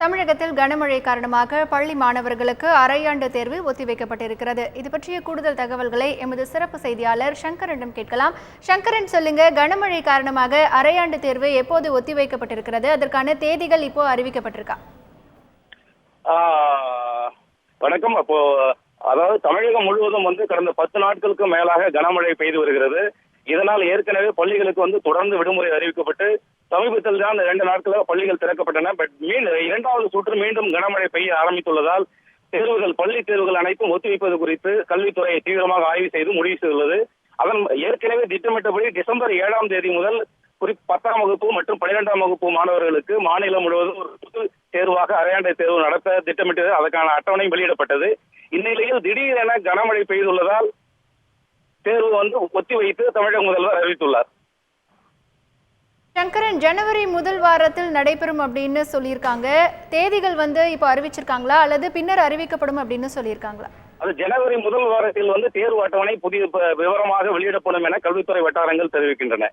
தமிழகத்தில் கனமழை காரணமாக பள்ளி மாணவர்களுக்கு அரையாண்டு தேர்வு ஒத்திவைக்கப்பட்டிருக்கிறது. இது பற்றிய கூடுதல் தகவல்களை எமது சிறப்பு செய்தியாளர் சங்கரனிடம் கேட்கலாம். சங்கரன், சொல்லுங்க, கனமழை காரணமாக அரையாண்டு தேர்வு எப்போது ஒத்திவைக்கப்பட்டிருக்கிறது? அதற்கான தேதிகள் இப்போ அறிவிக்கப்பட்டிருக்கா? வணக்கம். அதாவது தமிழகம் முழுவதும் கடந்த 10 நாட்களுக்கு மேலாக கனமழை பெய்து வருகிறது. இதனால் ஏற்கனவே பள்ளிகளுக்கு தொடர்ந்து விடுமுறை அறிவிக்கப்பட்டு சமீபத்தில் தான் 2 நாட்களாக பள்ளிகள் திறக்கப்பட்டன. பட் இரண்டாவது சுற்று மீண்டும் கனமழை பெய்ய ஆரம்பித்துள்ளதால் பள்ளி தேர்வுகள் அனைத்தும் ஒத்திவைப்பது குறித்து கல்வித்துறை தீவிரமாக ஆய்வு செய்து முடிவு செய்துள்ளது. அதன் ஏற்கனவே திட்டமிட்டபடி டிசம்பர் 7ஆம் தேதி முதல் 10ஆம் வகுப்பு மற்றும் 12ஆம் வகுப்பு மாணவர்களுக்கு மாநிலம் முழுவதும் ஒரு பொது தேர்வாக அரையாண்டு தேர்வு நடத்த திட்டமிட்டது. அதற்கான அட்டவணை வெளியிடப்பட்டது. இந்நிலையில் திடீரென கனமழை பெய்துள்ளதால் தேர்வு ஒத்திவைத்து தமிழக முதல்வர் அறிவித்துள்ளார். சங்கரன், ஜனவரி முதல் வாரத்தில் நடைபெறும் அப்படின்னு சொல்லியிருக்காங்க. தேதிகள் இப்போ அறிவிச்சிருக்காங்களா அல்லது பின்னர் அறிவிக்கப்படும் அப்படின்னு சொல்லியிருக்காங்களா? அது ஜனவரி முதல் வாரத்தில் தேர்வு அட்டவணை புதிய விவரமாக வெளியிடப்படும் என கல்வித்துறை வட்டாரங்கள் தெரிவிக்கின்றன.